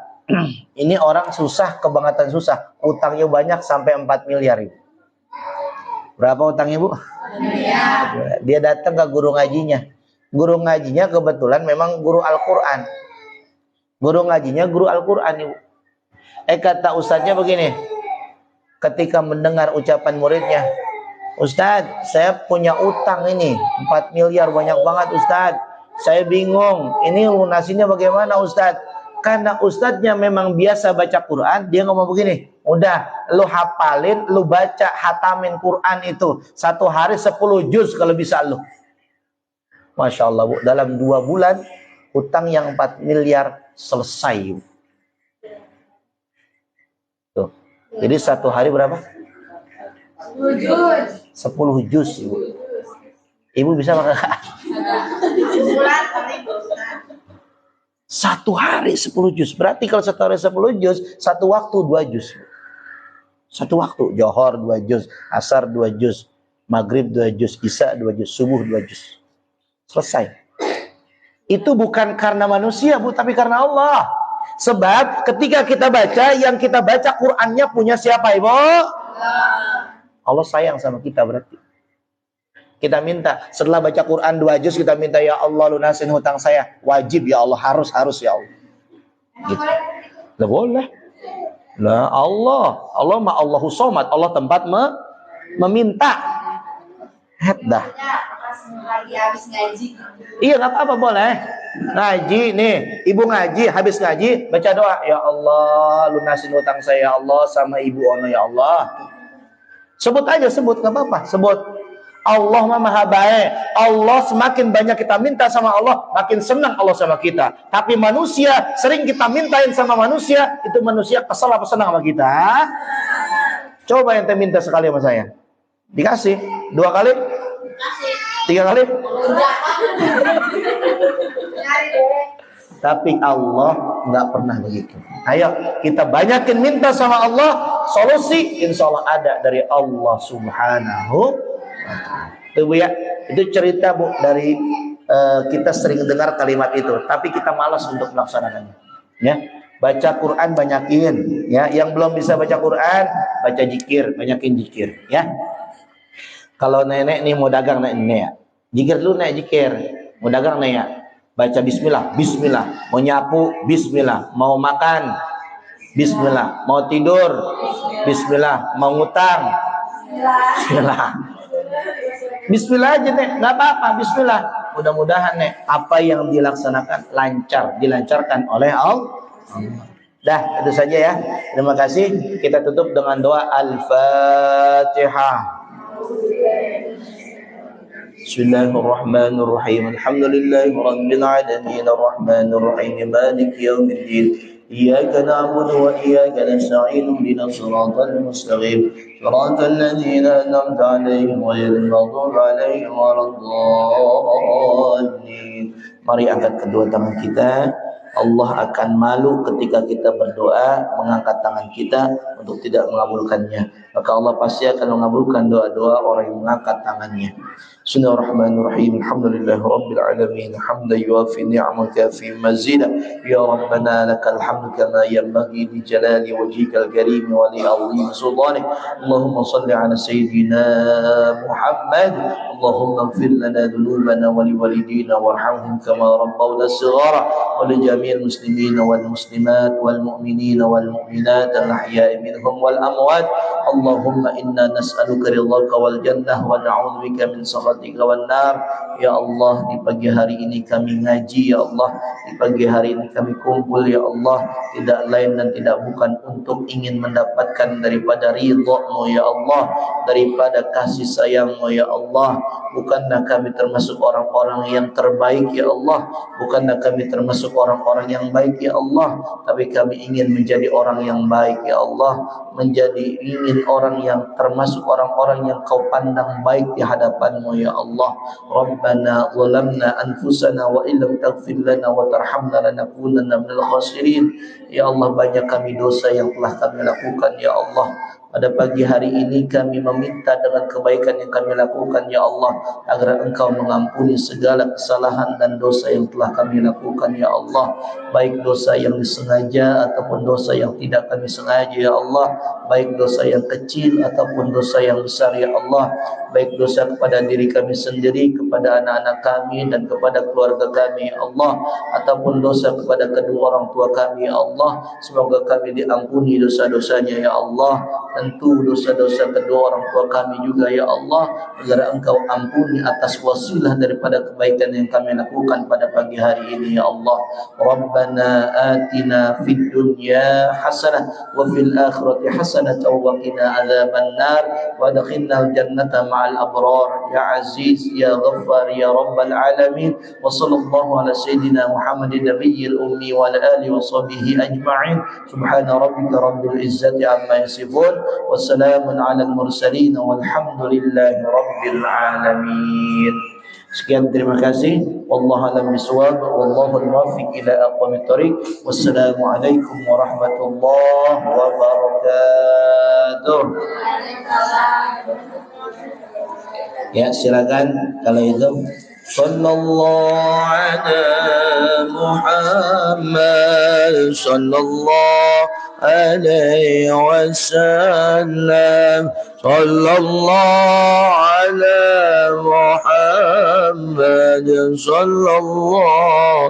ini orang susah, kebangetan susah. Utangnya banyak sampai 4 miliar Ibu. Berapa utangnya Bu? Ya. Dia datang ke guru ngajinya. Guru ngajinya kebetulan memang guru Al-Quran. Guru ngajinya guru Al-Quran Ibu. Kata ustadznya begini. Ketika mendengar ucapan muridnya, Ustadz, saya punya utang ini 4 miliar, banyak banget Ustadz. Saya bingung, ini lunasinya bagaimana Ustadz? Karena ustadznya memang biasa baca Quran, dia ngomong begini, udah lu hafalin, lu baca, hatamin Quran itu 1 hari 10 juz kalau bisa lu. Masya Allah Bu, dalam 2 bulan utang yang 4 miliar selesai. Tuh. Jadi 1 hari berapa? 10 juz. 10 juz Ibu. Ibu bisa makan? 1 hari 10 juz. Berarti kalau 1 hari 10 juz, 1 waktu 2 juz. 1 waktu, Johor 2 juz, Asar 2 juz, Maghrib 2 juz, Isya 2 juz, Subuh 2 juz. Selesai. Itu bukan karena manusia Bu, tapi karena Allah. Sebab ketika kita baca, yang kita baca Qur'annya punya siapa Ibu? Allah sayang sama kita berarti. Kita minta setelah baca Quran 2 juz, kita minta ya Allah lunasin hutang saya. Wajib ya Allah, harus ya Allah. Gitu. Lah boleh. Lah Allah ma Allahu somad, Allah tempat meminta. Dah. Lagi habis ngaji. Iya, nggak apa-apa, boleh. Ngaji nih, ibu ngaji, habis ngaji baca doa, ya Allah lunasin utang saya ya Allah sama ibu Ono ya Allah. Sebut aja, sebut, nggak apa-apa, sebut. Allah maha baik. Allah semakin banyak kita minta sama Allah, makin senang Allah sama kita. Tapi manusia sering kita mintain sama manusia, itu manusia kesel apa senang sama kita? Coba yang minta sekali sama saya, dikasih 2 kali, 3 kali. Tapi Allah nggak pernah begitu. Ayo kita banyakin minta sama Allah, solusi insya Allah ada dari Allah Subhanahu wa Ta'ala. Itu Bu ya, itu cerita Bu dari kita sering dengar kalimat itu, tapi kita malas untuk melaksanakannya. Ya, baca Quran banyakin. Ya, yang belum bisa baca Quran, baca zikir, banyakin zikir. Ya, kalau nenek nih mau dagang nenek ya, zikir dulu nenek zikir. Mau dagang nenek ya, baca bismillah, bismillah. Mau nyapu, bismillah. Mau makan, bismillah. Mau tidur, bismillah. Mau ngutang, bismillah. Bismillah aja nek, nggak apa-apa, bismillah. Mudah-mudahan nek apa yang dilaksanakan lancar, dilancarkan oleh Allah. Dah, itu saja ya. Terima kasih. Kita tutup dengan doa Al-Fatihah. Bismillahirrahmanirrahim. Alhamdulillahirabbil alamin arrahmanir rahim maliki yaumiddin. إياك نعبد وإياك نستعين اهدنا الصراط المستقيم صراط الذين أنعمت عليهم غير المغضوب عليهم ولا الضالين. Mari angkat kedua tangan kita. Allah akan malu ketika kita berdoa mengangkat tangan kita untuk tidak mengabulkannya. Maka Allah pasti akan mengabulkan doa-doa orang yang mengangkat tangannya. Bismillahirrahmanirrahim. Alhamdulillahirabbil alamin. Hamdan yuwafi ni'amaka fi mazida. Ya Rabbana lakal hamdu kama yanbaghi li jalali wajhikal karim wa li 'azimi sultanik. Allahumma shalli 'ala sayyidina Muhammad. Allahumma ighfir lana dhunubana wa li walidina warhamhum kama rabbawna shighara wa li jami'il muslimin wal muslimat wal mu'minin wal mu'minat al ahya'i minhum wal amwat. Allahumma inna nas'aluka ridhaka wal jannah wa na'udzubika min sakhatika wan nar. Ya Allah, di pagi hari ini kami ngaji ya Allah, di pagi hari ini kami kumpul ya Allah, tidak lain dan tidak bukan untuk ingin mendapatkan daripada ridha-Mu ya Allah, daripada kasih sayang-Mu ya Allah. Bukanlah kami termasuk orang-orang yang terbaik ya Allah, bukanlah kami termasuk orang-orang yang baik ya Allah, tapi kami ingin menjadi orang yang baik ya Allah, ingin orang yang termasuk orang-orang yang Kau pandang baik di hadapan-Mu ya Allah. Rabbana zalamna anfusana wa illam taghfir lana wa tarhamna lanakunanna minal khasirin. Ya Allah, banyak kami dosa yang telah kami lakukan ya Allah. Pada pagi hari ini kami meminta dengan kebaikan yang kami lakukan ya Allah, agar Engkau mengampuni segala kesalahan dan dosa yang telah kami lakukan ya Allah, baik dosa yang disengaja ataupun dosa yang tidak kami sengaja ya Allah, baik dosa yang kecil ataupun dosa yang besar ya Allah, baik dosa kepada diri kami sendiri, kepada anak-anak kami dan kepada keluarga kami ya Allah, ataupun dosa kepada kedua orang tua kami ya Allah. Semoga kami diampuni dosa-dosanya ya Allah. Tentu dosa-dosa kedua orang tua kami juga ya Allah, agar Engkau ampuni atas wasilah daripada kebaikan yang kami lakukan pada pagi hari ini ya Allah. Rabbana atina fid dunya hasanah wa fil akhirati hasanah wa qina adzaban nar wa adkhilnal jannata ma'al abrar ya aziz ya ghaffar ya rabbal alamin. Wa sallallahu ala sayyidina Muhammadin nabiyil ummi wa ala alihi wa sahbihi ajma'in. Subhana rabbika rabbil izzati amma yasifun. Wassalamun ala al-mursalin walhamdulillahi rabbil alamin. Sekian, terima kasih. Wallahu a'lam bishawab. Wallahu al-muwaffiq ila aqwamit thoriq. Wassalamu alaikum warahmatullahi wabarakatuh. Ya, silakan kalau itu. Sallallahu ala Muhammad sallallahu alaihi wasallam. Sallallahu ala Muhammad sallallahu